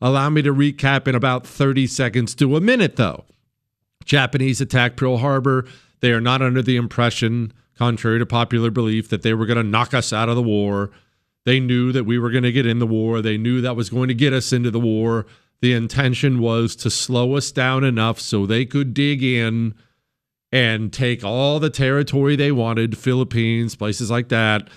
Allow me to recap in about 30 seconds to a minute, though. Japanese attacked Pearl Harbor. They are not under the impression, contrary to popular belief, that they were going to knock us out of the war. They knew that we were going to get in the war. They knew that was going to get us into the war. The intention was to slow us down enough so they could dig in and take all the territory they wanted, Philippines, places like that,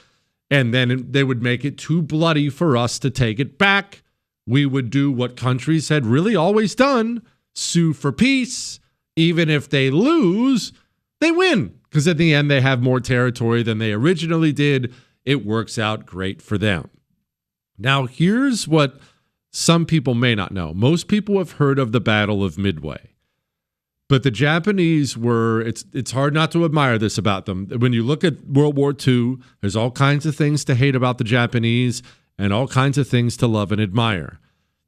and then they would make it too bloody for us to take it back. We would do what countries had really always done, sue for peace. Even if they lose, they win, because at the end they have more territory than they originally did. It works out great for them. Now, here's what some people may not know. Most people have heard of the Battle of Midway. But the Japanese were, it's hard not to admire this about them. When you look at World War II, there's all kinds of things to hate about the Japanese and all kinds of things to love and admire.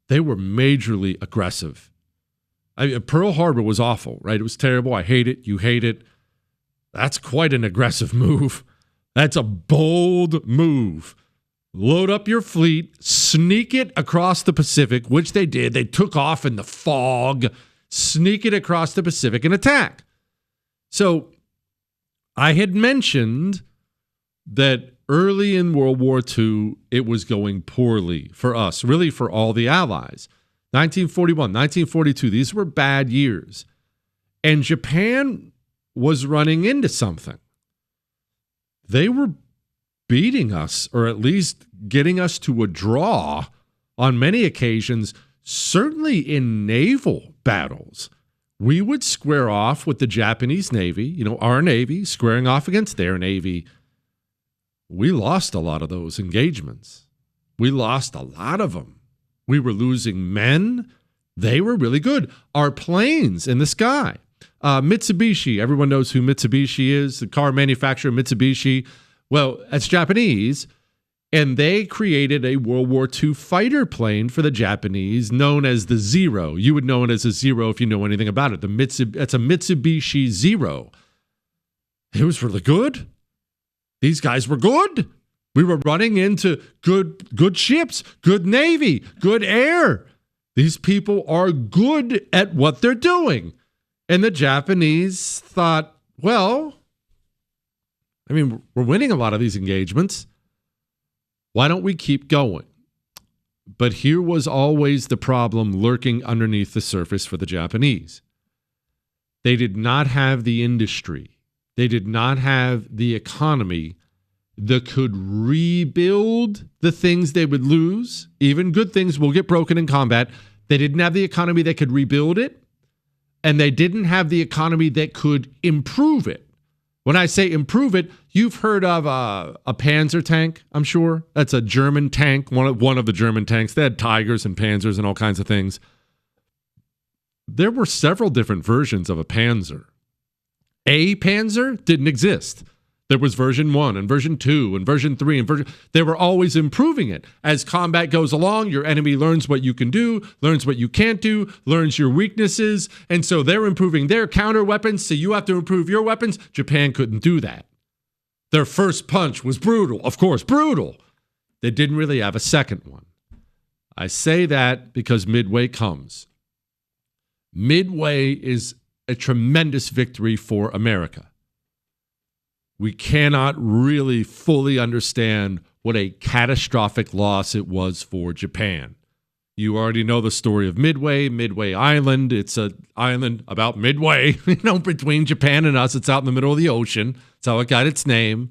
They were majorly aggressive. Pearl Harbor was awful, right? It was terrible. I hate it. You hate it. That's quite an aggressive move. That's a bold move. Load up your fleet, sneak it across the Pacific, which they did. They took off in the fog, sneak it across the Pacific and attack. So I had mentioned that early in World War II, it was going poorly for us, really for all the Allies. 1941, 1942, these were bad years. And Japan was running into something. They were beating us, or at least getting us to a draw on many occasions, certainly in naval battles. We would square off with the Japanese Navy, our Navy squaring off against their Navy. We lost a lot of those engagements. We lost a lot of them. We were losing men. They were really good. Our planes in the sky. Mitsubishi, everyone knows who Mitsubishi is, the car manufacturer Mitsubishi. Well, that's Japanese, and they created a World War II fighter plane for the Japanese known as the Zero. You would know it as a Zero if you know anything about it. It's a Mitsubishi Zero. It was really good. These guys were good. We were running into good ships, good Navy, good air. These people are good at what they're doing. And the Japanese thought, well, we're winning a lot of these engagements. Why don't we keep going? But here was always the problem lurking underneath the surface for the Japanese. They did not have the industry. They did not have the economy that could rebuild the things they would lose. Even good things will get broken in combat. They didn't have the economy that could rebuild it, and they didn't have the economy that could improve it. When I say improve it, you've heard of a Panzer tank, I'm sure. That's a German tank, one of the German tanks. They had Tigers and Panzers and all kinds of things. There were several different versions of a Panzer. A Panzer didn't exist. There was version 1 and version 2 and version 3 and they were always improving it. As combat goes along, your enemy learns what you can do, learns what you can't do, learns your weaknesses, and so they're improving their counter weapons, so you have to improve your weapons. Japan couldn't do that. Their first punch was brutal, of course, brutal. They didn't really have a second one. I say that because Midway comes. Midway is a tremendous victory for America. We cannot really fully understand what a catastrophic loss it was for Japan. You already know the story of Midway Island. It's an island about midway, between Japan and us. It's out in the middle of the ocean. That's how it got its name.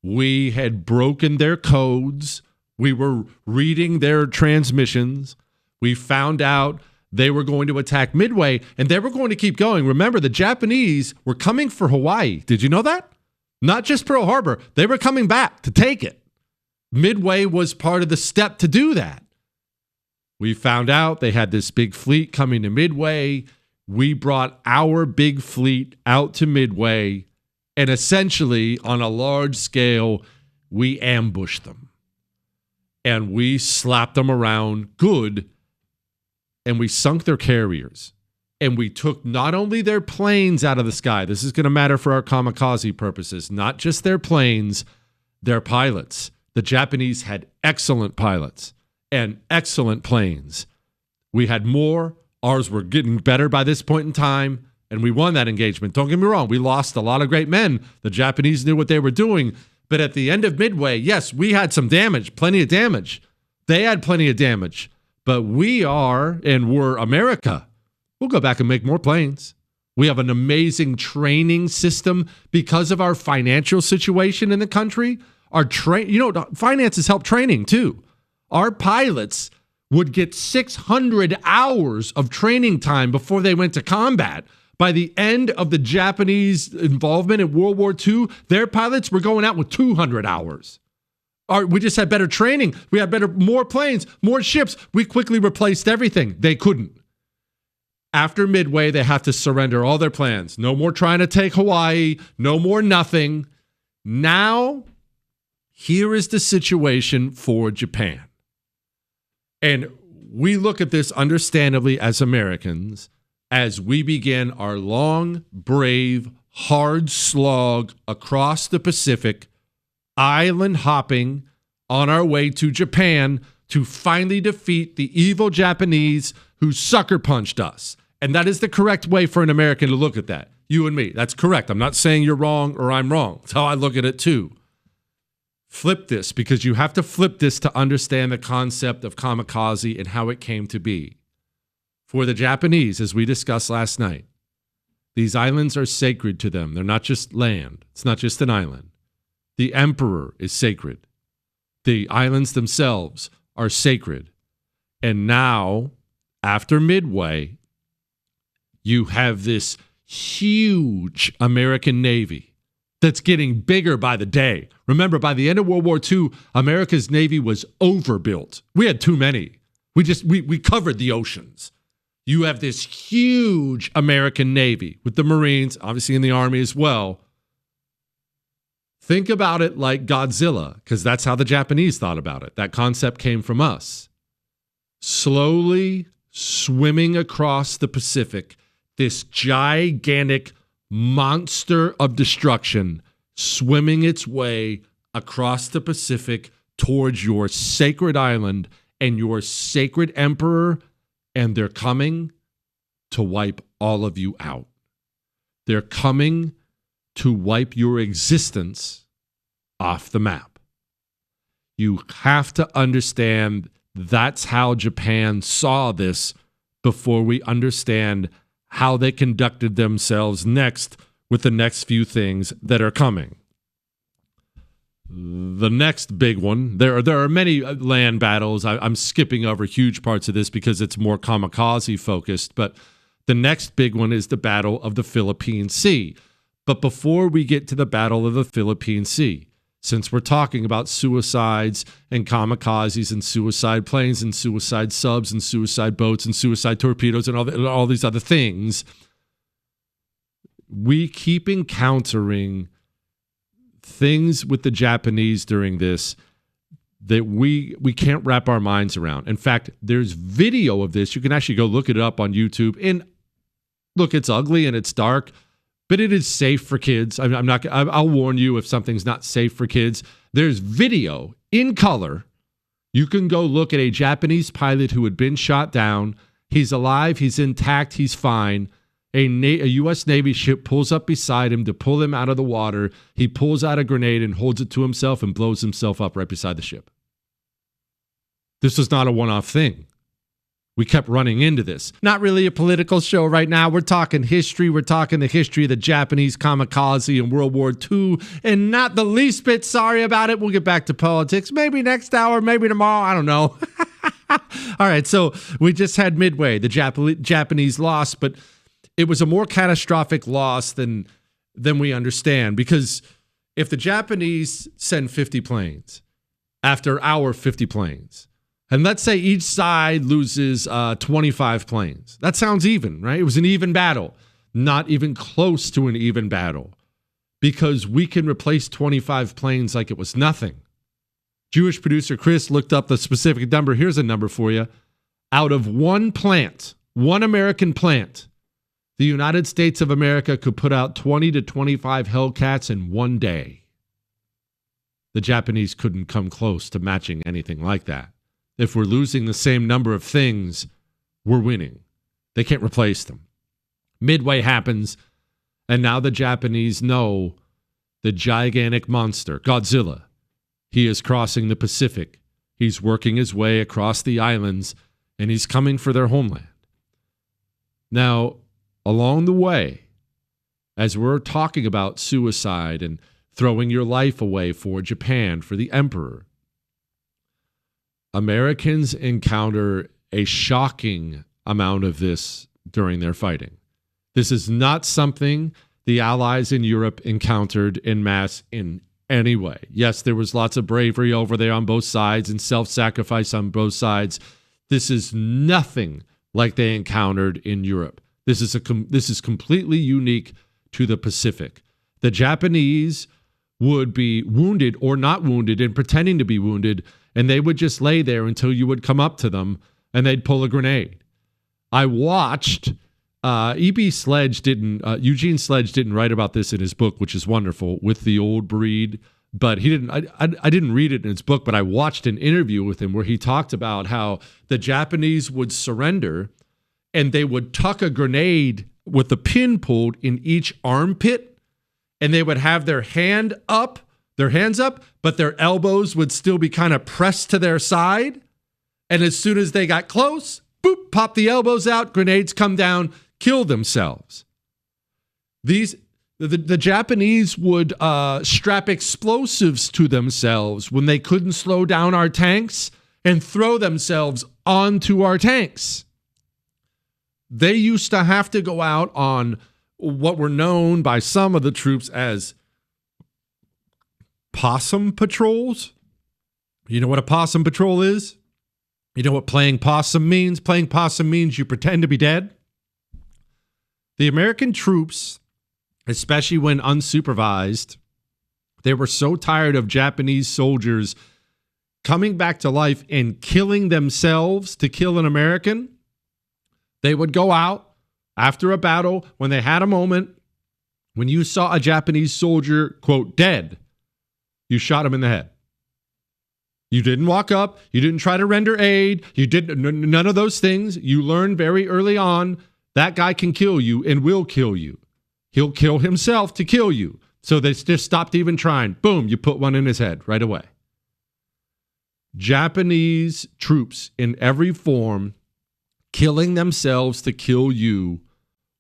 We had broken their codes. We were reading their transmissions. We found out they were going to attack Midway, and they were going to keep going. Remember, the Japanese were coming for Hawaii. Did you know that? Not just Pearl Harbor. They were coming back to take it. Midway was part of the step to do that. We found out they had this big fleet coming to Midway. We brought our big fleet out to Midway, and essentially, on a large scale, we ambushed them. And we slapped them around good, and we sunk their carriers. And we took not only their planes out of the sky, this is going to matter for our kamikaze purposes, not just their planes, their pilots. The Japanese had excellent pilots and excellent planes. We had more. Ours were getting better by this point in time, and we won that engagement. Don't get me wrong. We lost a lot of great men. The Japanese knew what they were doing. But at the end of Midway, yes, we had some damage, plenty of damage. They had plenty of damage. But we are, and we're America. We'll go back and make more planes. We have an amazing training system because of our financial situation in the country. Our finances help training too. Our pilots would get 600 hours of training time before they went to combat. By the end of the Japanese involvement in World War II, their pilots were going out with 200 hours. We just had better training. We had more planes, more ships. We quickly replaced everything. They couldn't. After Midway, they have to surrender all their plans. No more trying to take Hawaii. No more nothing. Now, here is the situation for Japan. And we look at this understandably as Americans as we begin our long, brave, hard slog across the Pacific, island hopping on our way to Japan to finally defeat the evil Japanese who sucker punched us. And that is the correct way for an American to look at that. You and me. That's correct. I'm not saying you're wrong or I'm wrong. That's how I look at it too. Flip this, because you have to flip this to understand the concept of kamikaze and how it came to be. For the Japanese, as we discussed last night, these islands are sacred to them. They're not just land. It's not just an island. The emperor is sacred. The islands themselves are sacred. And now, after Midway, you have this huge American Navy that's getting bigger by the day. Remember, by the end of World War II, America's Navy was overbuilt. We had too many. We covered the oceans. You have this huge American Navy with the Marines, obviously in the Army as well. Think about it like Godzilla, because that's how the Japanese thought about it. That concept came from us. Slowly swimming across the Pacific, this gigantic monster of destruction swimming its way across the Pacific towards your sacred island and your sacred emperor, and they're coming to wipe all of you out. They're coming to wipe your existence off the map. You have to understand that's how Japan saw this before we understand how they conducted themselves next with the next few things that are coming. The next big one, there are many land battles. I'm skipping over huge parts of this because it's more kamikaze focused, but the next big one is the Battle of the Philippine Sea. But before we get to the Battle of the Philippine Sea, since we're talking about suicides and kamikazes and suicide planes and suicide subs and suicide boats and suicide torpedoes and all these other things, we keep encountering things with the Japanese during this that we can't wrap our minds around. In fact, there's video of this. You can actually go look it up on YouTube. And look, it's ugly and it's dark, but it is safe for kids. I'll warn you if something's not safe for kids. There's video in color. You can go look at a Japanese pilot who had been shot down. He's alive. He's intact. He's fine. A U.S. Navy ship pulls up beside him to pull him out of the water. He pulls out a grenade and holds it to himself and blows himself up right beside the ship. This was not a one-off thing. We kept running into this. Not really a political show right now. We're talking history. We're talking the history of the Japanese kamikaze in World War II, and not the least bit sorry about it. We'll get back to politics. Maybe next hour, maybe tomorrow. I don't know. All right, so we just had Midway. The Japanese lost, but it was a more catastrophic loss than we understand, because if the Japanese send 50 planes after our 50 planes, and let's say each side loses 25 planes. That sounds even, right? It was an even battle. Not even close to an even battle, because we can replace 25 planes like it was nothing. Jewish producer Chris looked up the specific number. Here's a number for you. Out of one plant, one American plant, the United States of America could put out 20 to 25 Hellcats in one day. The Japanese couldn't come close to matching anything like that. If we're losing the same number of things, we're winning. They can't replace them. Midway happens, and now the Japanese know the gigantic monster, Godzilla. He is crossing the Pacific. He's working his way across the islands, and he's coming for their homeland. Now, along the way, as we're talking about suicide and throwing your life away for Japan, for the emperor, Americans encounter a shocking amount of this during their fighting. This is not something the Allies in Europe encountered en masse in any way. Yes, there was lots of bravery over there on both sides and self-sacrifice on both sides. This is nothing like they encountered in Europe. This is completely unique to the Pacific. The Japanese would be wounded or not wounded and pretending to be wounded, and they would just lay there until you would come up to them and they'd pull a grenade. I watched Eugene Sledge didn't write about this in his book, which is wonderful, With the Old Breed. But he didn't. I didn't read it in his book, but I watched an interview with him where he talked about how the Japanese would surrender, and they would tuck a grenade with the pin pulled in each armpit, and they would have their hands up, but their elbows would still be kind of pressed to their side. And as soon as they got close, boop, pop the elbows out, grenades come down, kill themselves. The Japanese would strap explosives to themselves when they couldn't slow down our tanks and throw themselves onto our tanks. They used to have to go out on what were known by some of the troops as possum patrols. You know what a possum patrol is? You know what playing possum means? Playing possum means you pretend to be dead. The American troops, especially when unsupervised, they were so tired of Japanese soldiers coming back to life and killing themselves to kill an American. They would go out after a battle when they had a moment. When you saw a Japanese soldier, quote, dead, you shot him in the head. You didn't walk up. You didn't try to render aid. You did none of those things. You learned very early on that guy can kill you and will kill you. He'll kill himself to kill you. So they just stopped even trying. Boom, you put one in his head right away. Japanese troops in every form killing themselves to kill you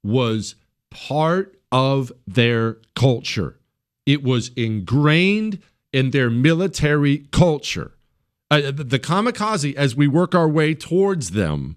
was part of their culture. It was ingrained in their military culture. The kamikaze, as we work our way towards them,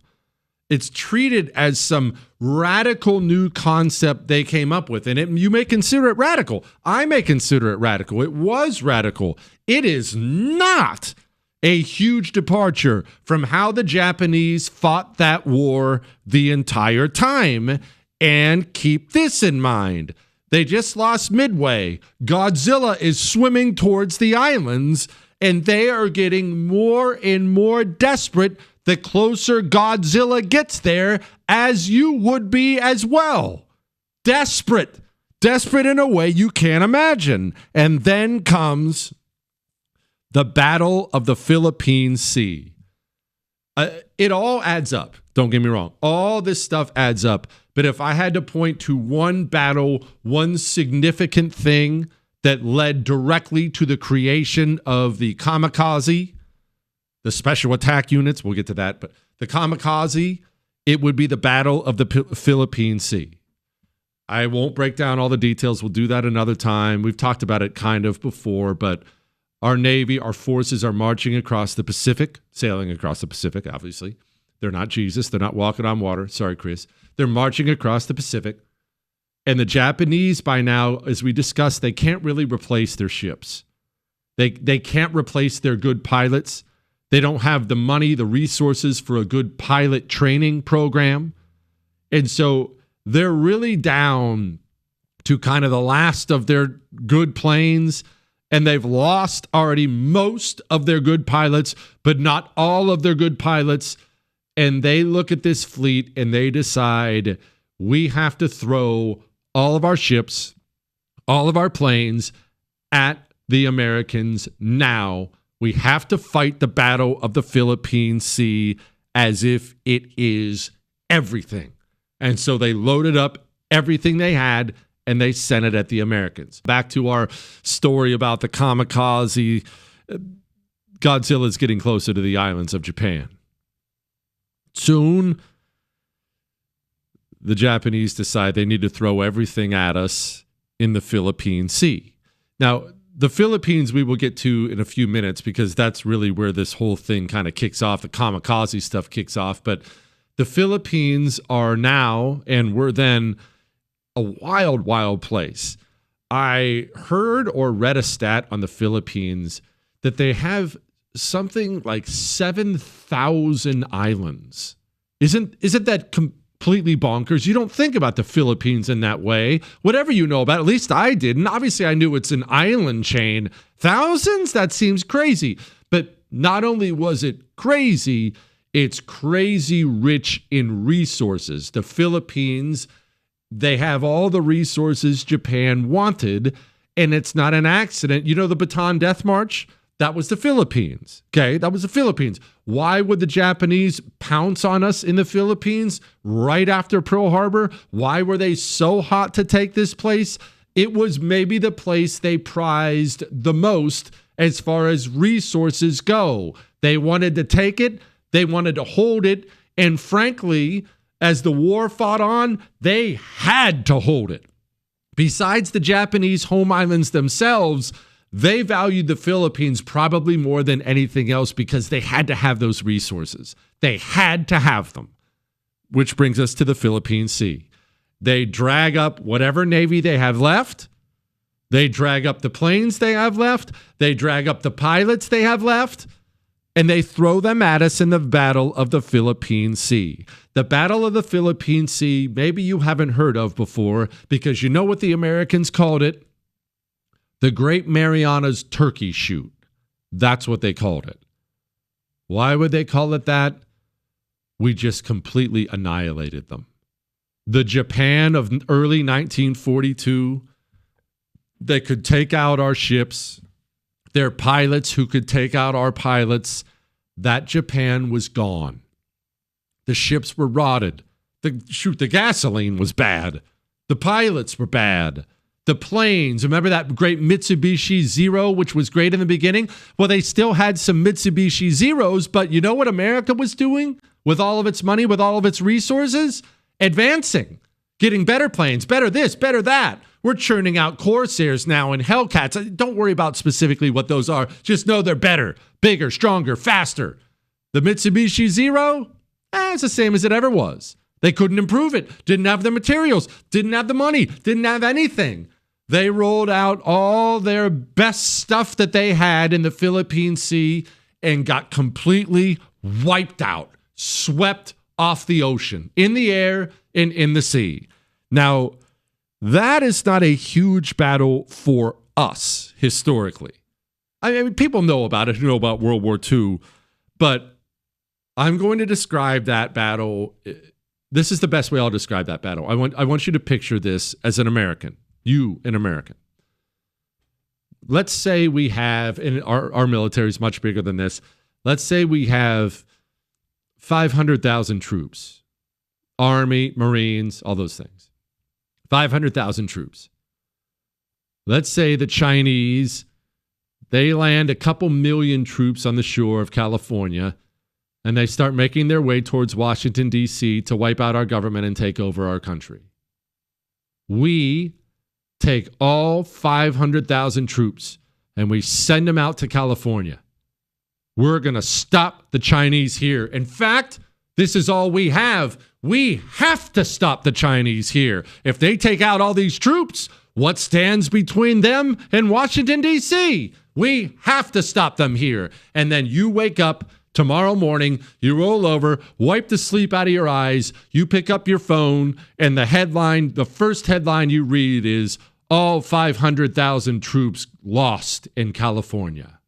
it's treated as some radical new concept they came up with. And you may consider it radical. I may consider it radical. It was radical. It is not a huge departure from how the Japanese fought that war the entire time. And keep this in mind. They just lost Midway. Godzilla is swimming towards the islands, and they are getting more and more desperate the closer Godzilla gets there, as you would be as well. Desperate. Desperate in a way you can't imagine. And then comes the Battle of the Philippine Sea. It all adds up. Don't get me wrong. All this stuff adds up. But if I had to point to one battle, one significant thing that led directly to the creation of the kamikaze, the special attack units, we'll get to that, but the kamikaze, it would be the Battle of the Philippine Sea. I won't break down all the details. We'll do that another time. We've talked about it kind of before, but our Navy, our forces are marching across the Pacific, sailing across the Pacific, obviously. They're not Jesus. They're not walking on water. Sorry, Chris. They're marching across the Pacific. And the Japanese, by now, as we discussed, they can't really replace their ships. They can't replace their good pilots. They don't have the money, the resources for a good pilot training program. And so they're really down to kind of the last of their good planes. And they've lost already most of their good pilots, but not all of their good pilots. And they look at this fleet and they decide, we have to throw all of our ships, all of our planes at the Americans now. We have to fight the Battle of the Philippine Sea as if it is everything. And so they loaded up everything they had and they sent it at the Americans. Back to our story about the kamikaze. Godzilla is getting closer to the islands of Japan. Soon, the Japanese decide they need to throw everything at us in the Philippine Sea. Now, the Philippines we will get to in a few minutes because that's really where this whole thing kind of kicks off. The kamikaze stuff kicks off. But the Philippines are now and were then a wild, wild place. I heard or read a stat on the Philippines that they have something like 7,000 islands. Isn't that completely bonkers? You don't think about the Philippines in that way. Whatever you know about, at least I didn't. Obviously, I knew it's an island chain. Thousands? That seems crazy. But not only was it crazy, it's crazy rich in resources. The Philippines, they have all the resources Japan wanted, and it's not an accident. You know the Bataan Death March? That was the Philippines. Okay, that was the Philippines. Why would the Japanese pounce on us in the Philippines right after Pearl Harbor? Why were they so hot to take this place? It was maybe the place they prized the most as far as resources go. They wanted to take it. They wanted to hold it. And frankly, as the war fought on, they had to hold it. Besides the Japanese home islands themselves, they valued the Philippines probably more than anything else because they had to have those resources. They had to have them, which brings us to the Philippine Sea. They drag up whatever navy they have left. They drag up the planes they have left. They drag up the pilots they have left. And they throw them at us in the Battle of the Philippine Sea. The Battle of the Philippine Sea, maybe you haven't heard of before because you know what the Americans called it? The Great Marianas Turkey Shoot. That's what they called it. Why would they call it that? We just completely annihilated them. The Japan of early 1942, they could take out our ships. Their pilots who could take out our pilots. That Japan was gone. The ships were rotted. The gasoline was bad. The pilots were bad. The planes, remember that great Mitsubishi Zero, which was great in the beginning? Well, they still had some Mitsubishi Zeros, but you know what America was doing with all of its money, with all of its resources? Advancing, getting better planes, better this, better that. We're churning out Corsairs now and Hellcats. Don't worry about specifically what those are. Just know they're better, bigger, stronger, faster. The Mitsubishi Zero, it's the same as it ever was. They couldn't improve it, didn't have the materials, didn't have the money, didn't have anything. They rolled out all their best stuff that they had in the Philippine Sea and got completely wiped out, swept off the ocean, in the air and in the sea. Now, that is not a huge battle for us historically. I mean, people know about it, who know about World War II, but I'm going to describe that battle. This is the best way I'll describe that battle. I want you to picture this as an American. You, an American. Let's say we have, and our military is much bigger than this. Let's say we have 500,000 troops, Army, Marines, all those things. 500,000 troops. Let's say the Chinese, they land a couple million troops on the shore of California, and they start making their way towards Washington, D.C. to wipe out our government and take over our country. We take all 500,000 troops and we send them out to California. We're going to stop the Chinese here. In fact, this is all we have. We have to stop the Chinese here. If they take out all these troops, what stands between them and Washington, D.C.? We have to stop them here. And then you wake up tomorrow morning, you roll over, wipe the sleep out of your eyes, you pick up your phone, and the first headline you read is, all 500,000 troops lost in California.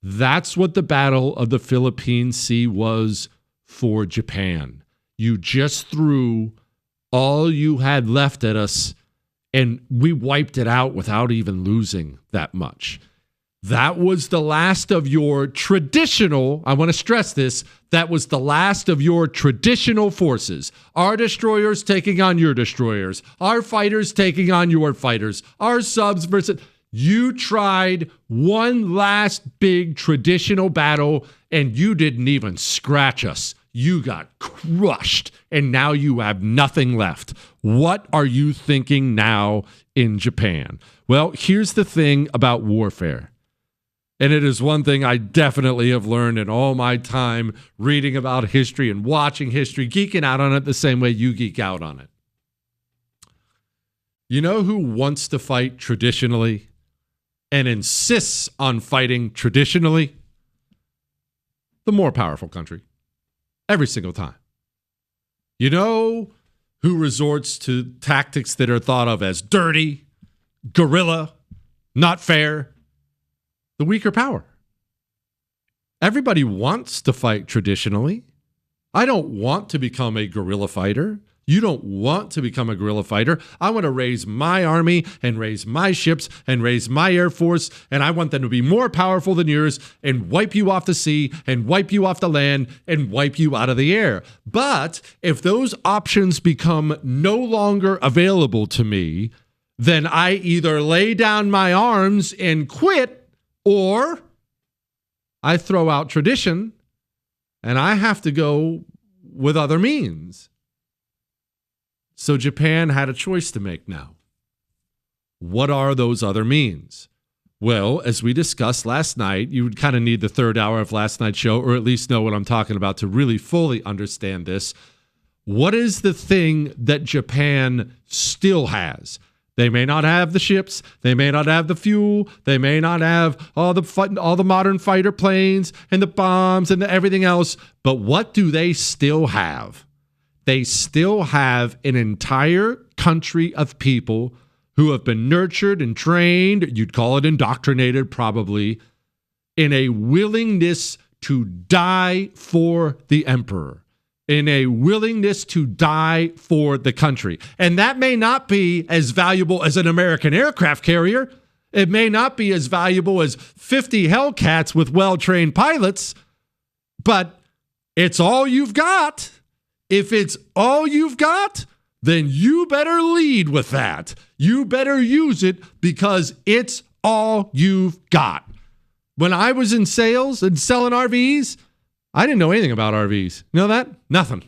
That's what the Battle of the Philippine Sea was for Japan. You just threw all you had left at us, and we wiped it out without even losing that much. That was the last of your traditional, I want to stress this, that was the last of your traditional forces. Our destroyers taking on your destroyers. Our fighters taking on your fighters. Our subs versus... You tried one last big traditional battle, and you didn't even scratch us. You got crushed, and now you have nothing left. What are you thinking now in Japan? Well, here's the thing about warfare. And it is one thing I definitely have learned in all my time reading about history and watching history, geeking out on it the same way you geek out on it. You know who wants to fight traditionally and insists on fighting traditionally? The more powerful country. Every single time. You know who resorts to tactics that are thought of as dirty, guerrilla, not fair? The weaker power. Everybody wants to fight traditionally. I don't want to become a guerrilla fighter. You don't want to become a guerrilla fighter. I want to raise my army and raise my ships and raise my air force, and I want them to be more powerful than yours and wipe you off the sea and wipe you off the land and wipe you out of the air. But if those options become no longer available to me, then I either lay down my arms and quit, or I throw out tradition and I have to go with other means. So Japan had a choice to make now. What are those other means? Well, as we discussed last night, you would kind of need the third hour of last night's show, or at least know what I'm talking about to really fully understand this. What is the thing that Japan still has? They may not have the ships, they may not have the fuel, they may not have all the modern fighter planes and the bombs and everything else, but what do they still have? They still have an entire country of people who have been nurtured and trained, you'd call it indoctrinated probably, in a willingness to die for the emperor. In a willingness to die for the country. And that may not be as valuable as an American aircraft carrier. It may not be as valuable as 50 Hellcats with well-trained pilots, but it's all you've got. If it's all you've got, then you better lead with that. You better use it because it's all you've got. When I was in sales and selling RVs, I didn't know anything about RVs. You know that? Nothing.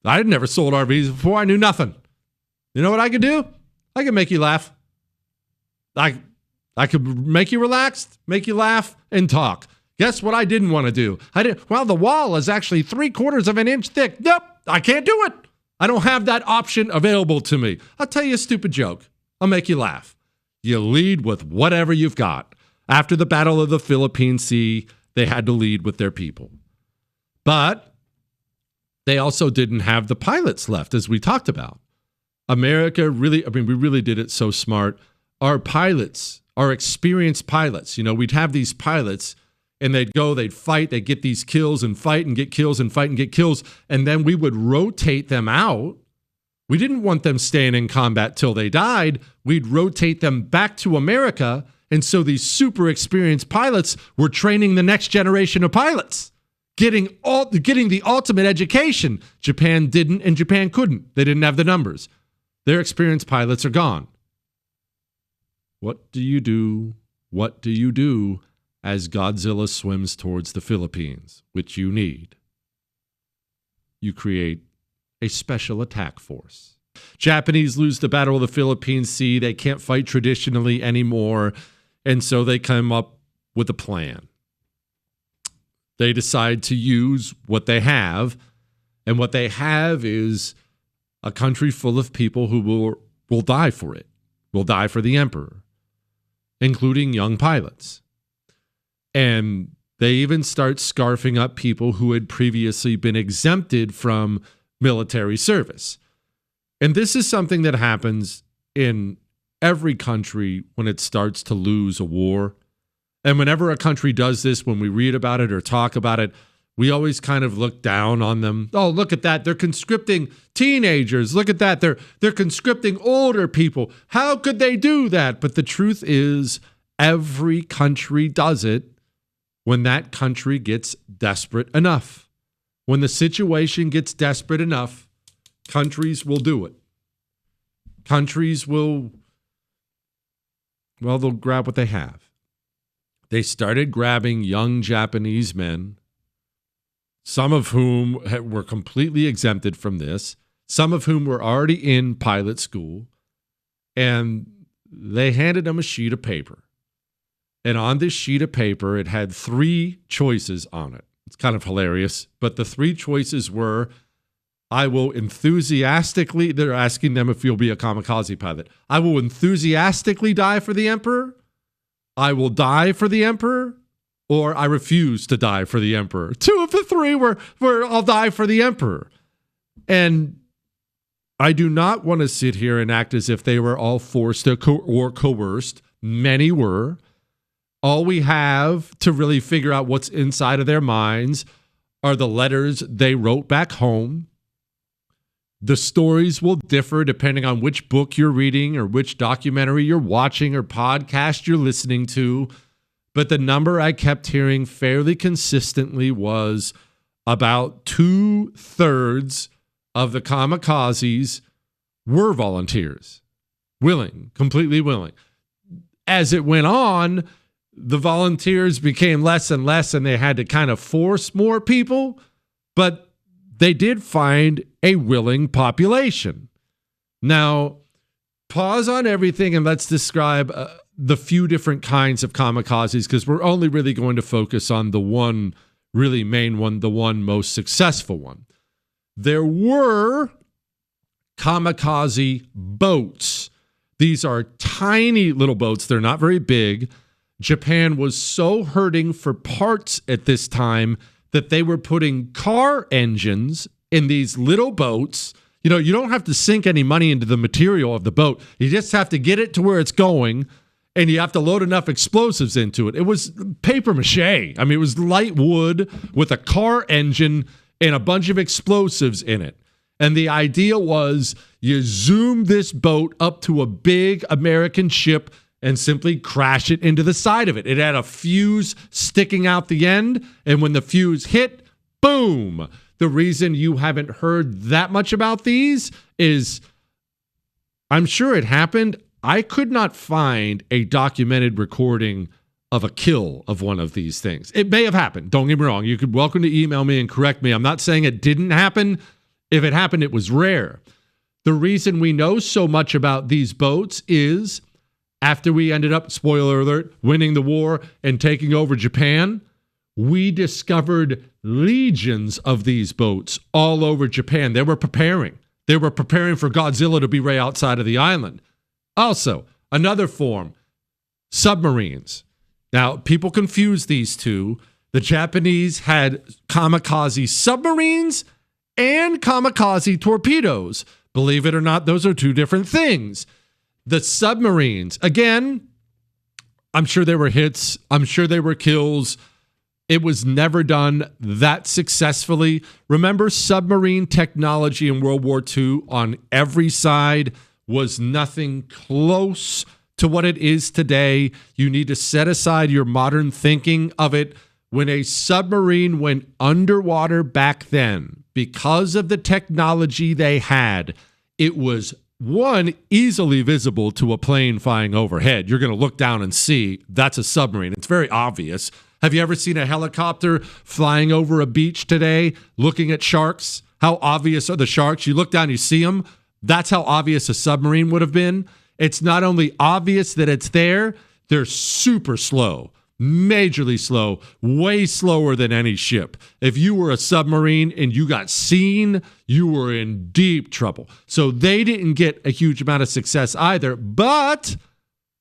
I had never sold RVs before. I knew nothing. You know what I could do? I could make you laugh. I could make you relaxed, make you laugh, and talk. Guess what I didn't want to do? Well, the wall is actually 3/4 of an inch thick. Nope, I can't do it. I don't have that option available to me. I'll tell you a stupid joke. I'll make you laugh. You lead with whatever you've got. After the Battle of the Philippine Sea, they had to lead with their people. But they also didn't have the pilots left, as we talked about. America really, we really did it so smart. Our pilots, our experienced pilots, we'd have these pilots and they'd go, they'd fight, they'd get these kills and fight and get kills and fight and get kills. And then we would rotate them out. We didn't want them staying in combat till they died. We'd rotate them back to America. And so these super experienced pilots were training the next generation of pilots. Getting the ultimate education. Japan didn't and Japan couldn't. They didn't have the numbers. Their experienced pilots are gone. What do you do? What do you do as Godzilla swims towards the Philippines, which you need? You create a special attack force. Japanese lose the Battle of the Philippine Sea. They can't fight traditionally anymore. And so they come up with a plan. They decide to use what they have, and what they have is a country full of people who will die for it, will die for the emperor, including young pilots. And they even start scarfing up people who had previously been exempted from military service. And this is something that happens in every country when it starts to lose a war. And whenever a country does this, when we read about it or talk about it, we always kind of look down on them. Oh, look at that. They're conscripting teenagers. Look at that. They're conscripting older people. How could they do that? But the truth is, Every country does it when that country gets desperate enough. When the situation gets desperate enough, countries will do it. Countries will, they'll grab what they have. They started grabbing young Japanese men, some of whom were completely exempted from this, some of whom were already in pilot school, and they handed them a sheet of paper. And on this sheet of paper, it had 3 choices on it. It's kind of hilarious, but the 3 choices were, I will enthusiastically, they're asking them if you'll be a kamikaze pilot. I will enthusiastically die for the emperor. I will die for the emperor, or I refuse to die for the emperor. 2 of the 3 were I'll die for the emperor. And I do not want to sit here and act as if they were all forced or coerced. Many were. All we have to really figure out what's inside of their minds are the letters they wrote back home. The stories will differ depending on which book you're reading or which documentary you're watching or podcast you're listening to. But the number I kept hearing fairly consistently was about 2/3 of the kamikazes were volunteers. Willing, completely willing. As it went on, the volunteers became less and less, and they had to kind of force more people, but they did find a willing population. Now, pause on everything and let's describe the few different kinds of kamikazes, because we're only really going to focus on the one really main one, the one most successful one. There were kamikaze boats. These are tiny little boats. They're not very big. Japan was so hurting for parts at this time that they were putting car engines in these little boats. You know, you don't have to sink any money into the material of the boat. You just have to get it to where it's going, and you have to load enough explosives into it. It was paper mache. I mean, it was light wood with a car engine and a bunch of explosives in it. And the idea was you zoom this boat up to a big American ship and simply crash it into the side of it. It had a fuse sticking out the end, and when the fuse hit, boom. The reason you haven't heard that much about these is, I'm sure it happened. I could not find a documented recording of a kill of one of these things. It may have happened. Don't get me wrong. You could welcome to email me and correct me. I'm not saying it didn't happen. If it happened, it was rare. The reason we know so much about these boats is after we ended up, spoiler alert, winning the war and taking over Japan, we discovered legions of these boats all over Japan. They were preparing. They were preparing for Godzilla to be right outside of the island. Also, another form, submarines. Now, people confuse these two. The Japanese had kamikaze submarines and kamikaze torpedoes. Believe it or not, those are 2 different things. The submarines, again, I'm sure there were hits. I'm sure there were kills. It was never done that successfully. Remember, submarine technology in World War II on every side was nothing close to what it is today. You need to set aside your modern thinking of it. When a submarine went underwater back then, because of the technology they had, it was, one, easily visible to a plane flying overhead. You're going to look down and see that's a submarine. It's very obvious. Have you ever seen a helicopter flying over a beach today looking at sharks? How obvious are the sharks? You look down, you see them. That's how obvious a submarine would have been. It's not only obvious that it's there, they're super slow. Majorly slow, way slower than any ship. If you were a submarine and you got seen, you were in deep trouble. So they didn't get a huge amount of success either. But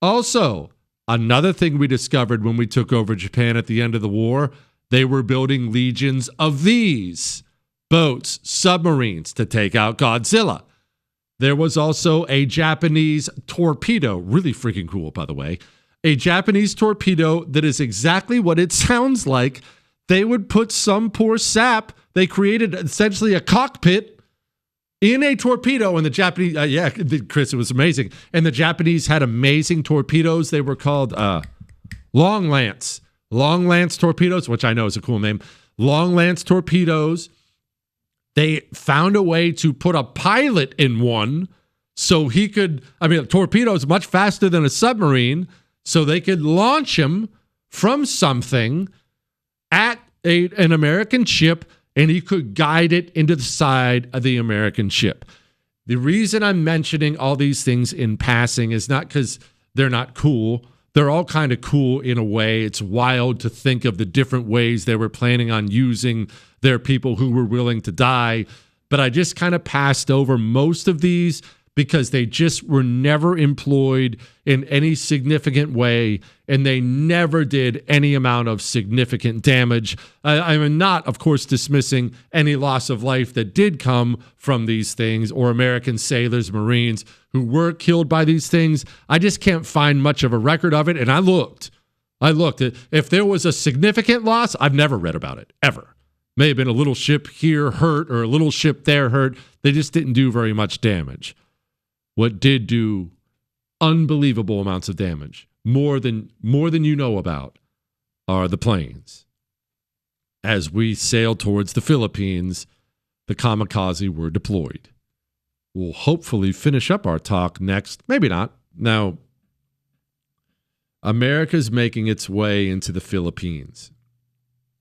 also, another thing we discovered when we took over Japan at the end of the war, they were building legions of these boats, submarines, to take out Godzilla. There was also a Japanese torpedo, really freaking cool, by the way. A Japanese torpedo that is exactly what it sounds like. They would put some poor sap. They created essentially a cockpit in a torpedo. And the Japanese, Chris, it was amazing. And the Japanese had amazing torpedoes. They were called, Long Lance torpedoes, which I know is a cool name. Long Lance torpedoes. They found a way to put a pilot in one so he could, a torpedo is much faster than a submarine, so they could launch him from something at an American ship, and he could guide it into the side of the American ship. The reason I'm mentioning all these things in passing is not because they're not cool. They're all kind of cool in a way. It's wild to think of the different ways they were planning on using their people who were willing to die. But I just kind of passed over most of these because they just were never employed in any significant way, and they never did any amount of significant damage. I'm not, of course, dismissing any loss of life that did come from these things, or American sailors, Marines who were killed by these things. I just can't find much of a record of it, and I looked. If there was a significant loss, I've never read about it, ever. May have been a little ship here hurt or a little ship there hurt. They just didn't do very much damage. What did do unbelievable amounts of damage, more than you know about, are the planes. As we sailed towards the Philippines, the Kamikaze were deployed. We'll hopefully finish up our talk next. Maybe not. Now, America's making its way into the Philippines.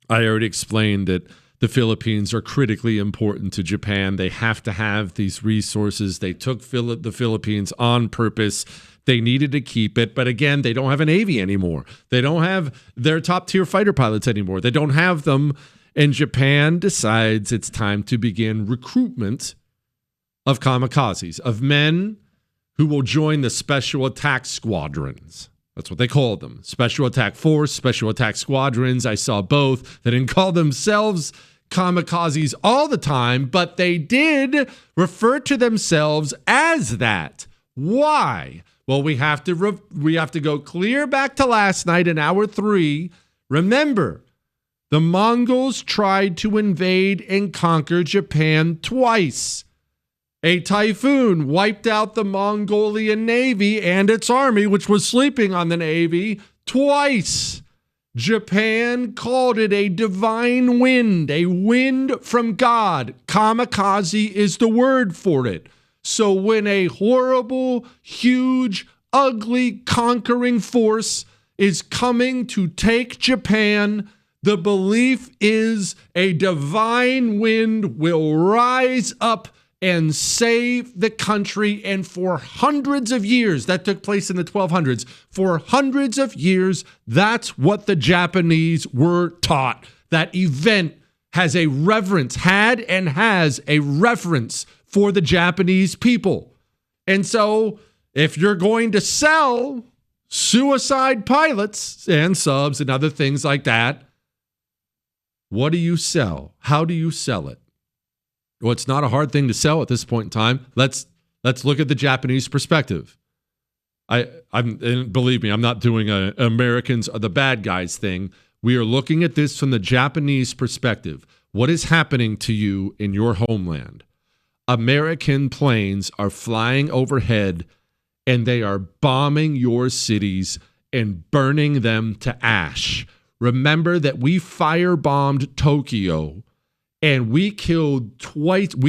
I already explained that the Philippines are critically important to Japan. They have to have these resources. They took the Philippines on purpose. They needed to keep it. But again, they don't have a Navy anymore. They don't have their top-tier fighter pilots anymore. They don't have them. And Japan decides it's time to begin recruitment of kamikazes, of men who will join the special attack squadrons. That's what they called them. Special Attack Force, Special Attack Squadrons. I saw both. They didn't call themselves kamikazes all the time, but they did refer to themselves as that. Why? Well, we have to go clear back to last night in hour 3. Remember, the Mongols tried to invade and conquer Japan twice. A typhoon wiped out the Mongolian Navy and its army, which was sleeping on the Navy, twice. Japan called it a divine wind, a wind from God. Kamikaze is the word for it. So when a horrible, huge, ugly, conquering force is coming to take Japan, the belief is a divine wind will rise up and save the country. And for hundreds of years, that took place in the 1200s, for hundreds of years, that's what the Japanese were taught. That event has a reverence, had and has a reverence for the Japanese people. And so if you're going to sell suicide pilots and subs and other things like that, what do you sell? How do you sell it? Well, it's not a hard thing to sell at this point in time. Let's look at the Japanese perspective. And believe me, I'm not doing a Americans are the bad guys thing. We are looking at this from the Japanese perspective. What is happening to you in your homeland? American planes are flying overhead and they are bombing your cities and burning them to ash. Remember that we firebombed Tokyo and we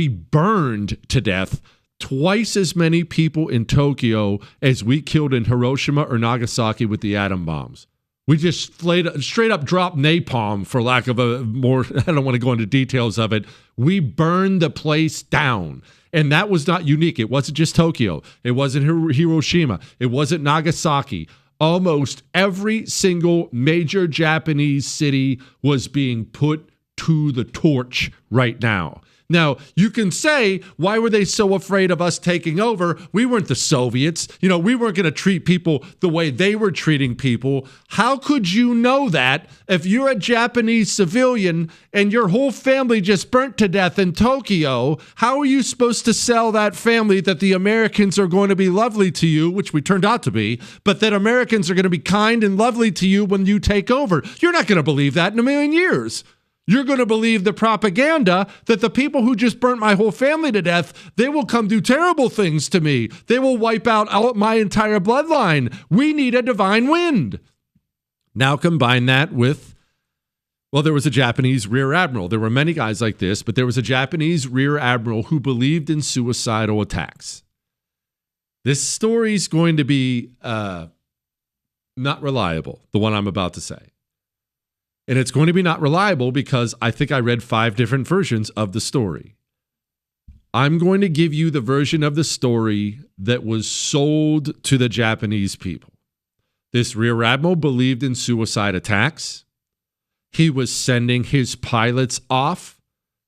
burned to death twice as many people in Tokyo as we killed in Hiroshima or Nagasaki with the atom bombs. We just straight up dropped napalm, for lack of a more, I don't want to go into details of it. We burned the place down. And that was not unique. It wasn't just Tokyo. It wasn't Hiroshima. It wasn't Nagasaki. Almost every single major Japanese city was being put to the torch right now. Now, you can say, why were they so afraid of us taking over? We weren't the Soviets. We weren't going to treat people the way they were treating people. How could you know that if you're a Japanese civilian and your whole family just burnt to death in Tokyo? How are you supposed to sell that family that the Americans are going to be lovely to you, which we turned out to be, but that Americans are going to be kind and lovely to you when you take over? You're not going to believe that in a million years. You're going to believe the propaganda that the people who just burnt my whole family to death, they will come do terrible things to me. They will wipe out my entire bloodline. We need a divine wind. Now combine that with, well, there was a Japanese rear admiral. There were many guys like this, but there was a Japanese rear admiral who believed in suicidal attacks. This story's going to be not reliable, the one I'm about to say. And it's going to be not reliable because I think I read 5 different versions of the story. I'm going to give you the version of the story that was sold to the Japanese people. This rear admiral believed in suicide attacks. He was sending his pilots off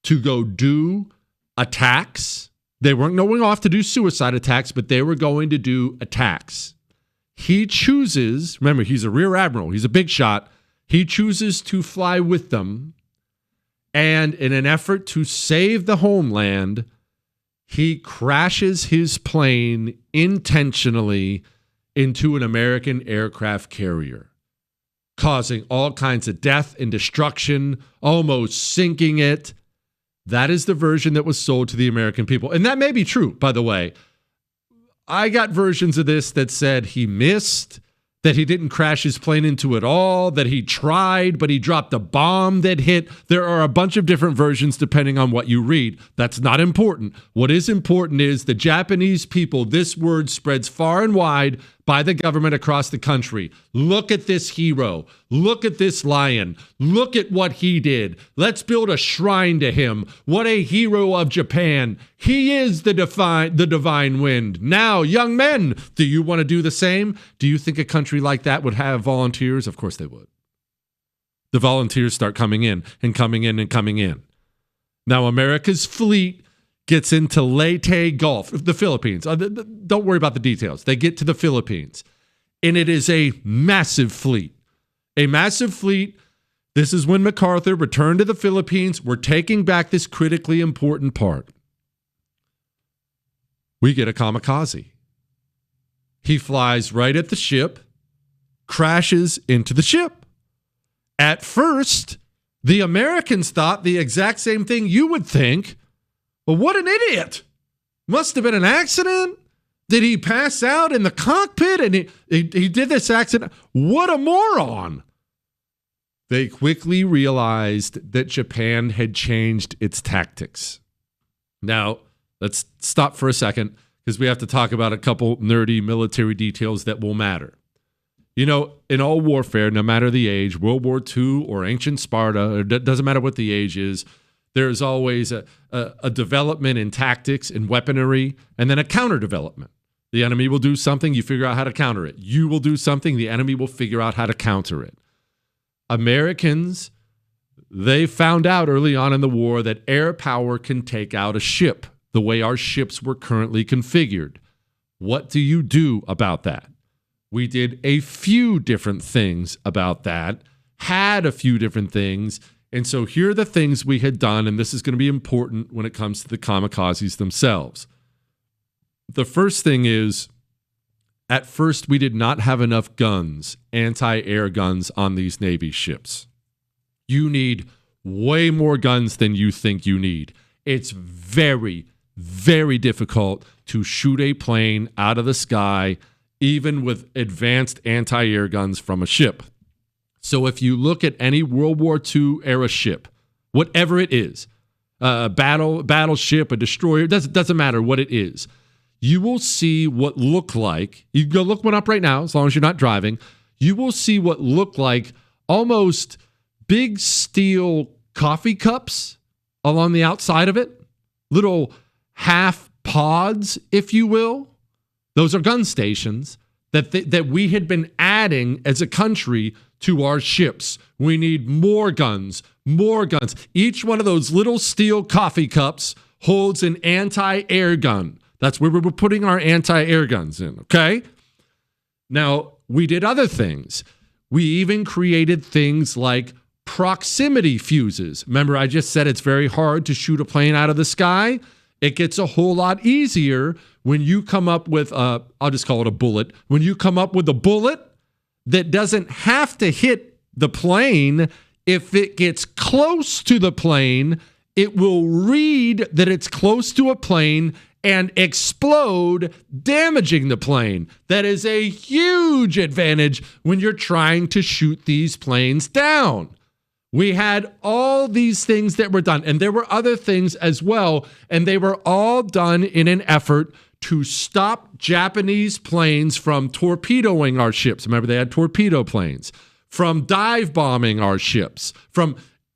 to go do attacks. They weren't going off to do suicide attacks, but they were going to do attacks. He chooses, remember, he's a rear admiral, he's a big shot. He chooses to fly with them, and in an effort to save the homeland, he crashes his plane intentionally into an American aircraft carrier, causing all kinds of death and destruction, almost sinking it. That is the version that was sold to the American people. And that may be true, by the way. I got versions of this that said he missed, that he didn't crash his plane into it all, that he tried, but he dropped a bomb that hit. There are a bunch of different versions depending on what you read. That's not important. What is important is the Japanese people, this word spreads far and wide by the government across the country. Look at this hero. Look at this lion. Look at what he did. Let's build a shrine to him. What a hero of Japan. He is the divine wind. Now, young men, do you want to do the same? Do you think a country like that would have volunteers? Of course they would. The volunteers start coming in and coming in and coming in. Now, America's fleet gets into Leyte Gulf, the Philippines. Don't worry about the details. They get to the Philippines, and it is a massive fleet. A massive fleet. This is when MacArthur returned to the Philippines. We're taking back this critically important part. We get a kamikaze. He flies right at the ship, crashes into the ship. At first, the Americans thought the exact same thing you would think. Well, what an idiot. Must have been an accident. Did he pass out in the cockpit and he did this accident? What a moron. They quickly realized that Japan had changed its tactics. Now, let's stop for a second because we have to talk about a couple nerdy military details that will matter. You know, in all warfare, no matter the age, World War II or ancient Sparta, it doesn't matter what the age is, there's always a development in tactics and weaponry, and then a counter development. The enemy will do something, you figure out how to counter it. You will do something, the enemy will figure out how to counter it. Americans, they found out early on in the war that air power can take out a ship, the way our ships were currently configured. What do you do about that? We did a few different things about that, had a few different things. And so here are the things we had done, and this is going to be important when it comes to the kamikazes themselves. The first thing is, at first we did not have enough guns, anti-air guns on these Navy ships. You need way more guns than you think you need. It's very, very difficult to shoot a plane out of the sky, even with advanced anti-air guns from a ship. So if you look at any World War II era ship, whatever it is, a battleship, a destroyer, doesn't matter what it is, you will see what look like, you can go look one up right now, as long as you're not driving, you will see what look like almost big steel coffee cups along the outside of it, little half pods, if you will. Those are gun stations that we had been adding as a country to our ships. We need more guns, more guns. Each one of those little steel coffee cups holds an anti-air gun. That's where we were putting our anti-air guns in, okay? Now, we did other things. We even created things like proximity fuses. Remember, I just said it's very hard to shoot a plane out of the sky? It gets a whole lot easier when you come up with I'll just call it a bullet. When you come up with a bullet that doesn't have to hit the plane, if it gets close to the plane, it will read that it's close to a plane and explode, damaging the plane. That is a huge advantage when you're trying to shoot these planes down. We had all these things that were done, and there were other things as well, and they were all done in an effort to stop Japanese planes from torpedoing our ships. Remember, they had torpedo planes, from dive bombing our ships,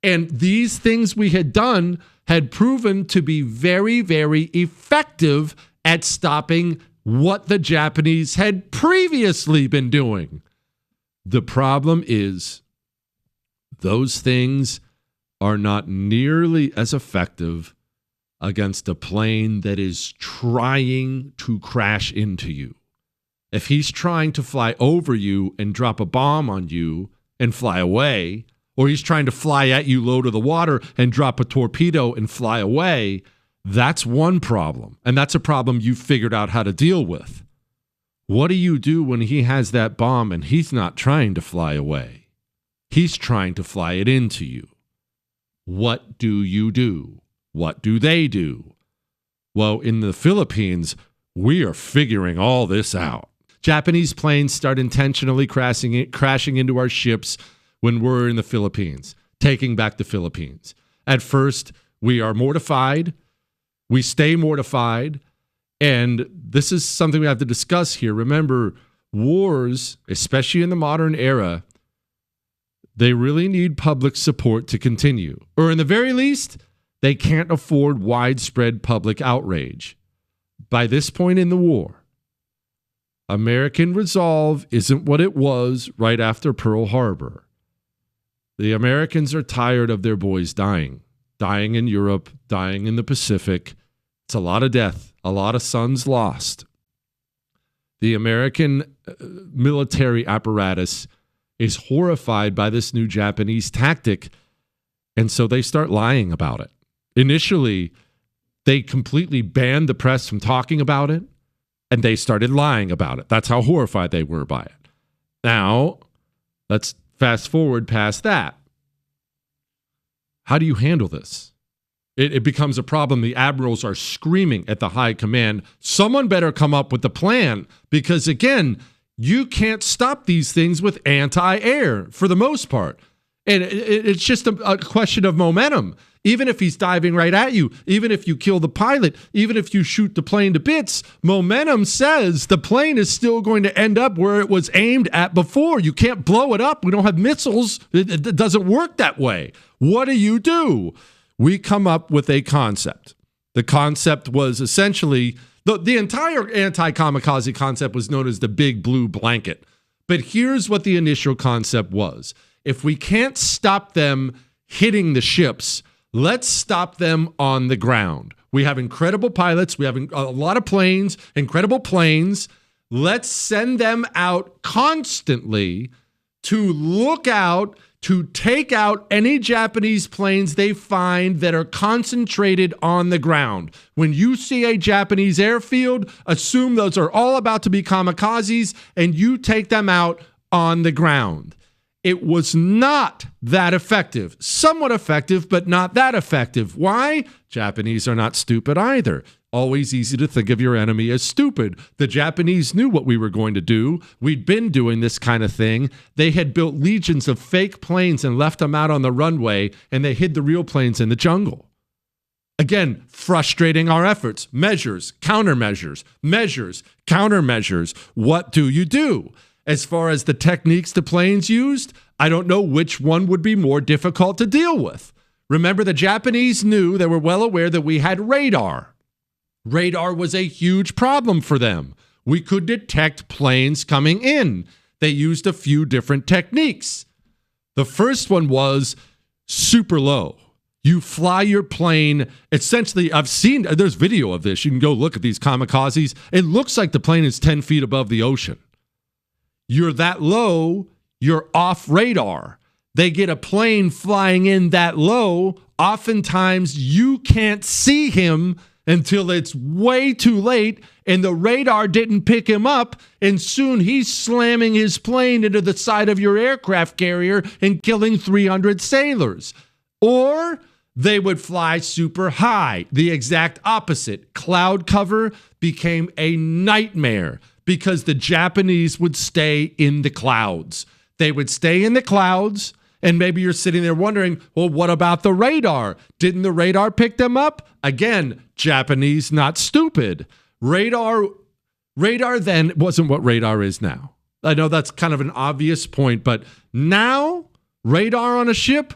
and these things we had done had proven to be very, very effective at stopping what the Japanese had previously been doing. The problem is those things are not nearly as effective against a plane that is trying to crash into you. If he's trying to fly over you and drop a bomb on you and fly away, or he's trying to fly at you low to the water and drop a torpedo and fly away, that's one problem. And that's a problem you've figured out how to deal with. What do you do when he has that bomb and he's not trying to fly away? He's trying to fly it into you. What do you do? What do they do? Well, in the Philippines, we are figuring all this out. Japanese planes start intentionally crashing into our ships when we're in the Philippines, taking back the Philippines. At first, we are mortified. We stay mortified. And this is something we have to discuss here. Remember, wars, especially in the modern era, they really need public support to continue. Or in the very least, they can't afford widespread public outrage. By this point in the war, American resolve isn't what it was right after Pearl Harbor. The Americans are tired of their boys dying in Europe, dying in the Pacific. It's a lot of death, a lot of sons lost. The American military apparatus is horrified by this new Japanese tactic, and so they start lying about it. Initially, they completely banned the press from talking about it, and they started lying about it. That's how horrified they were by it. Now, let's fast forward past that. How do you handle this? It becomes a problem. The admirals are screaming at the high command, someone better come up with a plan, because again, you can't stop these things with anti-air for the most part. And it's just a question of momentum. Even if he's diving right at you, even if you kill the pilot, even if you shoot the plane to bits, momentum says the plane is still going to end up where it was aimed at before. You can't blow it up. We don't have missiles. It doesn't work that way. What do? We come up with a concept. The concept was essentially, the entire anti-kamikaze concept was known as the big blue blanket. But here's what the initial concept was. If we can't stop them hitting the ships, let's stop them on the ground. We have incredible pilots. We have a lot of planes, incredible planes. Let's send them out constantly to look out, to take out any Japanese planes they find that are concentrated on the ground. When you see a Japanese airfield, assume those are all about to be kamikazes, and you take them out on the ground. It was not that effective. Somewhat effective, but not that effective. Why? Japanese are not stupid either. Always easy to think of your enemy as stupid. The Japanese knew what we were going to do. We'd been doing this kind of thing. They had built legions of fake planes and left them out on the runway, and they hid the real planes in the jungle. Again, frustrating our efforts. Measures, countermeasures, measures, countermeasures. What do you do? As far as the techniques the planes used, I don't know which one would be more difficult to deal with. Remember, the Japanese knew, they were well aware that we had radar. Radar was a huge problem for them. We could detect planes coming in. They used a few different techniques. The first one was super low. You fly your plane, essentially, there's video of this. You can go look at these kamikazes. It looks like the plane is 10 feet above the ocean. You're that low, you're off radar. They get a plane flying in that low. Oftentimes, you can't see him until it's way too late, and the radar didn't pick him up, and soon he's slamming his plane into the side of your aircraft carrier and killing 300 sailors. Or They would fly super high. The exact opposite. Cloud cover became a nightmare because the Japanese would stay in the clouds. They would stay in the clouds, and maybe you're sitting there wondering, well, what about the radar? Didn't the radar pick them up? Again, Japanese, not stupid. Radar then wasn't what radar is now. I know that's kind of an obvious point, but now radar on a ship,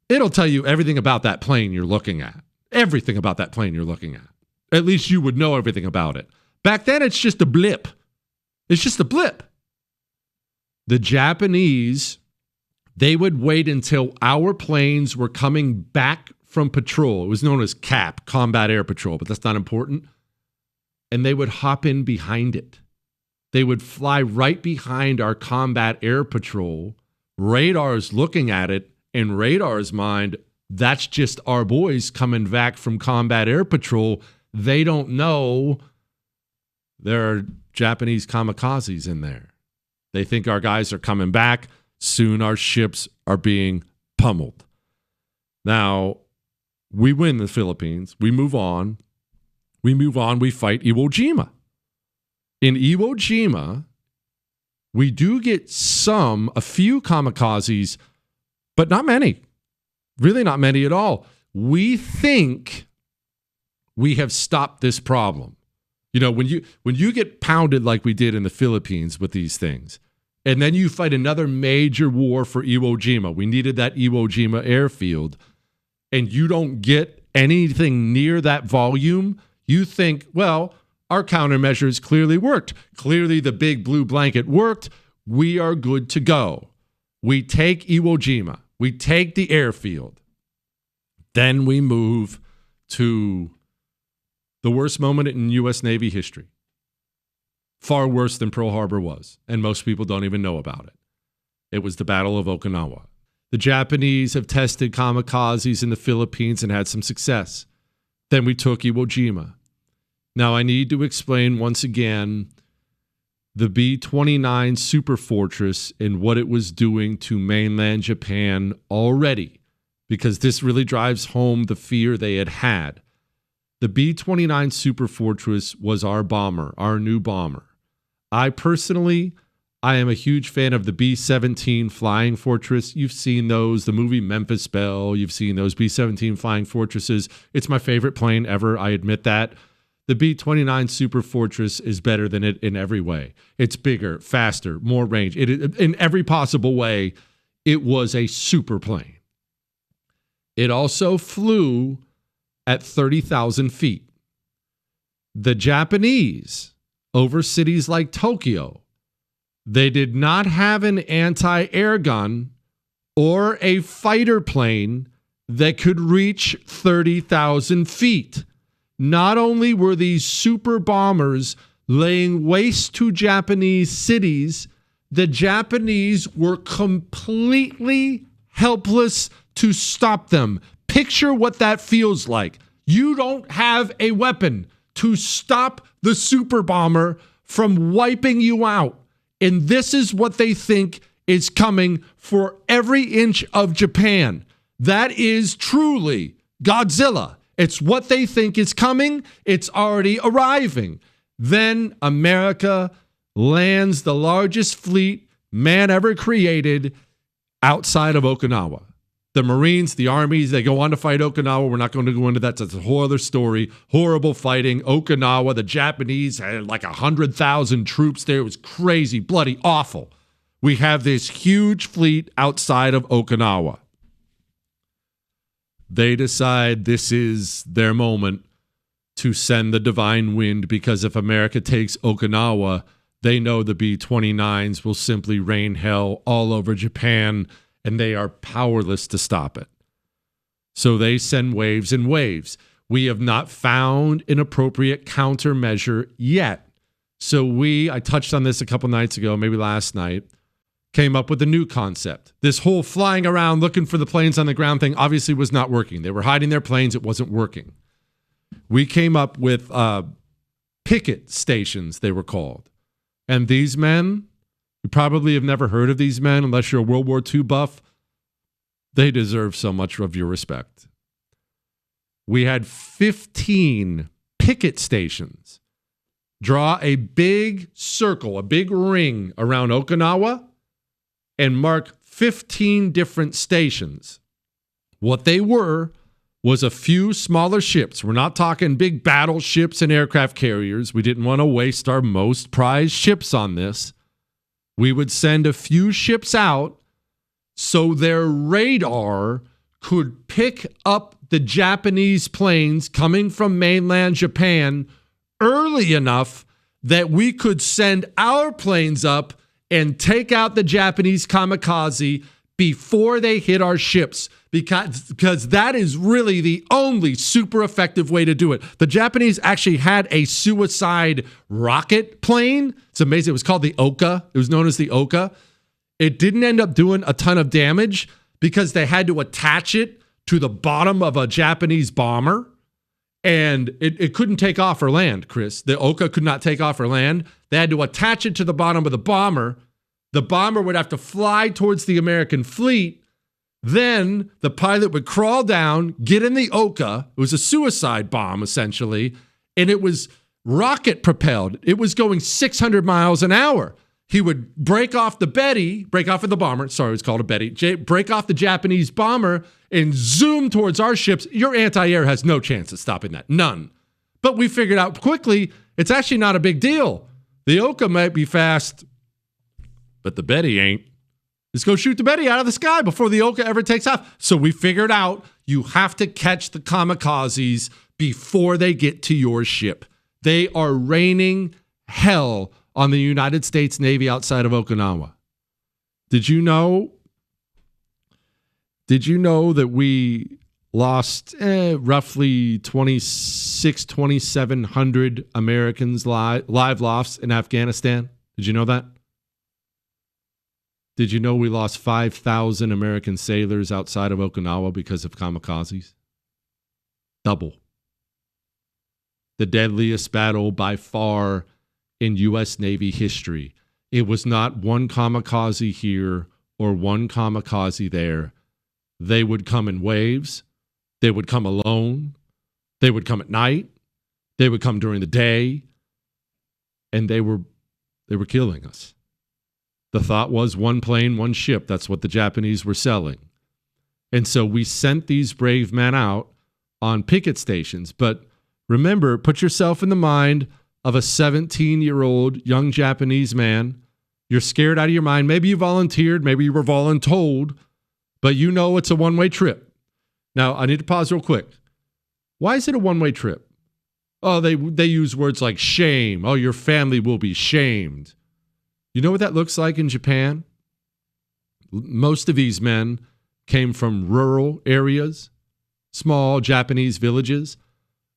it'll tell you everything about that plane you're looking at. Everything about that plane you're looking at. At least you would know everything about it. Back then, it's just a blip. It's just a blip. The Japanese, they would wait until our planes were coming back from patrol. It was known as CAP, Combat Air Patrol, but that's not important. And they would hop in behind it. They would fly right behind our Combat Air Patrol. Radar's looking at it. In radar's mind, that's just our boys coming back from Combat Air Patrol. They don't know there are Japanese kamikazes in there. They think our guys are coming back. Soon our ships are being pummeled. Now, we win the Philippines. We move on. We fight Iwo Jima. In Iwo Jima, we do get a few kamikazes, but not many. Really not many at all. We think we have stopped this problem. You know, when you get pounded like we did in the Philippines with these things, and then you fight another major war for Iwo Jima. We needed that Iwo Jima airfield, and you don't get anything near that volume. You think, well, our countermeasures clearly worked. Clearly the big blue blanket worked. We are good to go. We take Iwo Jima. We take the airfield. Then we move to the worst moment in U.S. Navy history. Far worse than Pearl Harbor was, and most people don't even know about it. It was the Battle of Okinawa. The Japanese have tested kamikazes in the Philippines and had some success. Then we took Iwo Jima. Now, I need to explain once again the B-29 Superfortress and what it was doing to mainland Japan already, because this really drives home the fear they had had. The B-29 Superfortress was our bomber, our new bomber. I am a huge fan of the B-17 Flying Fortress. You've seen those, the movie Memphis Belle. You've seen those B-17 Flying Fortresses. It's my favorite plane ever. I admit that. The B-29 Superfortress is better than it in every way. It's bigger, faster, more range. In every possible way, it was a super plane. It also flew at 30,000 feet. The Japanese, over cities like Tokyo, they did not have an anti-air gun or a fighter plane that could reach 30,000 feet. Not only were these super bombers laying waste to Japanese cities, the Japanese were completely helpless to stop them. Picture what that feels like. You don't have a weapon to stop the super bomber from wiping you out. And this is what they think is coming for every inch of Japan. That is truly Godzilla. It's what they think is coming. It's already arriving. Then America lands the largest fleet man ever created outside of Okinawa. The Marines, the armies, they go on to fight Okinawa. We're not going to go into that. That's a whole other story. Horrible fighting. Okinawa, the Japanese had like 100,000 troops there. It was crazy, bloody, awful. We have this huge fleet outside of Okinawa. They decide this is their moment to send the divine wind, because if America takes Okinawa, they know the B-29s will simply rain hell all over Japan, and they are powerless to stop it. So they send waves and waves. We have not found an appropriate countermeasure yet. So I touched on this a couple nights ago, maybe last night, came up with a new concept. This whole flying around looking for the planes on the ground thing obviously was not working. They were hiding their planes. It wasn't working. We came up with picket stations, they were called. And these men, you probably have never heard of these men unless you're a World War II buff. They deserve so much of your respect. we had 15 picket stations draw a big circle, a big ring around Okinawa and mark 15 different stations. What they were was a few smaller ships. We're not talking big battleships and aircraft carriers. We didn't want to waste our most prized ships on this. We would send a few ships out so their radar could pick up the Japanese planes coming from mainland Japan early enough that we could send our planes up and take out the Japanese kamikaze before they hit our ships, because that is really the only super effective way to do it. The Japanese actually had a suicide rocket plane. It's amazing. It was called the Oka. It was known as the Oka. It didn't end up doing a ton of damage because they had to attach it to the bottom of a Japanese bomber, and it couldn't take off or land, Chris. The Oka could not take off or land. They had to attach it to the bottom of the bomber. The bomber would have to fly towards the American fleet. Then the pilot would crawl down, get in the Oka. It was a suicide bomb, essentially, and it was rocket propelled. It was going 600 miles an hour. He would break off the bomber. Sorry, it was called a Betty. Break off the Japanese bomber and zoom towards our ships. Your anti-air has no chance of stopping that. None. But we figured out quickly, it's actually not a big deal. The Oka might be fast, but the Betty ain't. Let's go shoot the Betty out of the sky before the Oka ever takes off. So we figured out you have to catch the kamikazes before they get to your ship. They are raining hell on the United States Navy outside of Okinawa. Did you know that we lost roughly 2,700 Americans live lost in Afghanistan? Did you know that? Did you know we lost 5,000 American sailors outside of Okinawa because of kamikazes? Double. The deadliest battle by far in U.S. Navy history. It was not one kamikaze here or one kamikaze there. They would come in waves. They would come alone. They would come at night. They would come during the day. And they were killing us. The thought was one plane, one ship. That's what the Japanese were selling. And so we sent these brave men out on picket stations. But remember, put yourself in the mind of a 17-year-old young Japanese man. You're scared out of your mind. Maybe you volunteered. Maybe you were voluntold. But you know it's a one-way trip. Now, I need to pause real quick. Why is it a one-way trip? Oh, they use words like shame. Oh, your family will be shamed. You know what that looks like in Japan? Most of these men came from rural areas, small Japanese villages,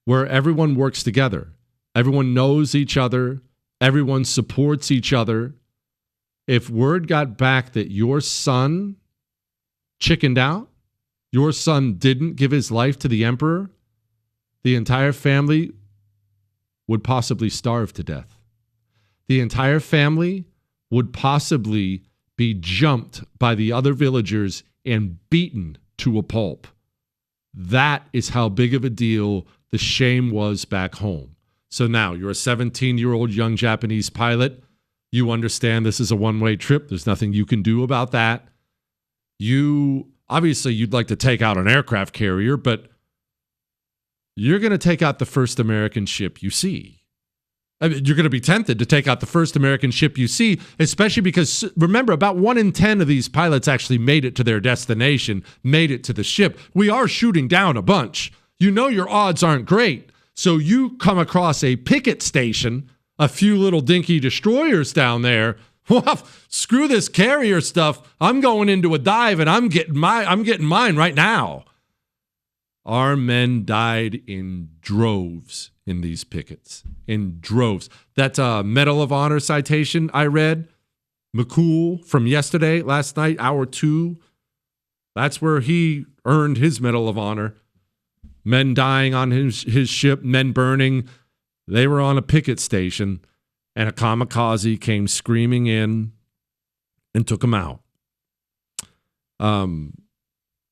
where everyone works together. Everyone knows each other. Everyone supports each other. If word got back that your son chickened out, your son didn't give his life to the emperor, the entire family would possibly starve to death. The entire family would possibly be jumped by the other villagers and beaten to a pulp. That is how big of a deal the shame was back home. So now you're a 17-year-old young Japanese pilot. You understand this is a one-way trip. There's nothing you can do about that. Obviously you'd like to take out an aircraft carrier, but you're going to take out the first American ship you see. I mean, you're going to be tempted to take out the first American ship you see, especially because, remember, about 1 in 10 of these pilots actually made it to their destination, made it to the ship. We are shooting down a bunch. You know your odds aren't great. So you come across a picket station, a few little dinky destroyers down there. Well, screw this carrier stuff. I'm going into a dive and I'm getting mine right now. Our men died in droves in these pickets, in droves. That's a Medal of Honor citation I read. McCool from last night, hour 2. That's where he earned his Medal of Honor. Men dying on his ship, men burning. They were on a picket station, and a kamikaze came screaming in and took them out.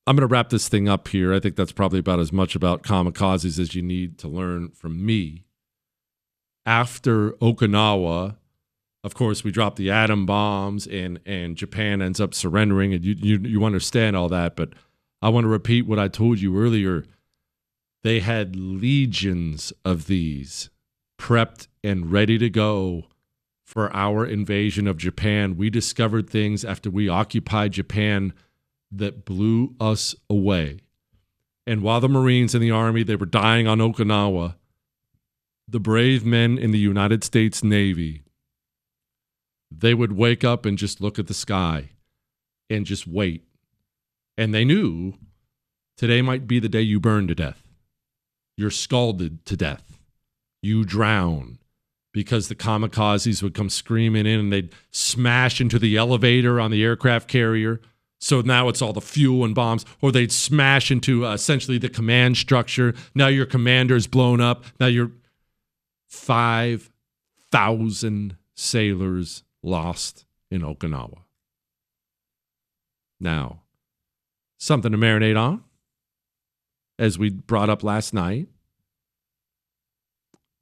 I'm going to wrap this thing up here. I think that's probably about as much about kamikazes as you need to learn from me. After Okinawa, of course, we dropped the atom bombs and Japan ends up surrendering, and you understand all that, but I want to repeat what I told you earlier. They had legions of these prepped and ready to go for our invasion of Japan. We discovered things after we occupied Japan that blew us away. And while the Marines and the Army, they were dying on Okinawa, the brave men in the United States Navy, they would wake up and just look at the sky and just wait. And they knew today might be the day you burn to death. You're scalded to death. You drown, because the kamikazes would come screaming in and they'd smash into the elevator on the aircraft carrier. So now it's all the fuel and bombs, or they'd smash into essentially the command structure. Now your commander's blown up. Now you're 5,000 sailors lost in Okinawa. Now, something to marinate on, as we brought up last night.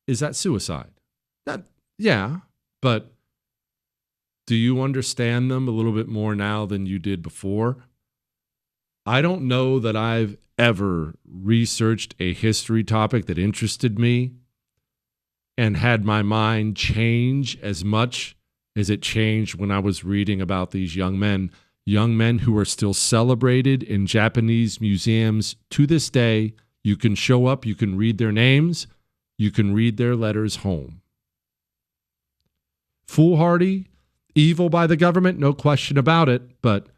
Is that suicide? Yeah, but do you understand them a little bit more now than you did before? I don't know that I've ever researched a history topic that interested me and had my mind change as much as it changed when I was reading about these young men who are still celebrated in Japanese museums to this day. You can show up, you can read their names, you can read their letters home. Foolhardy, evil by the government, no question about it, but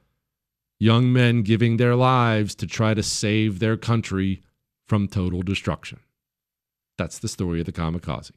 young men giving their lives to try to save their country from total destruction. That's the story of the kamikaze.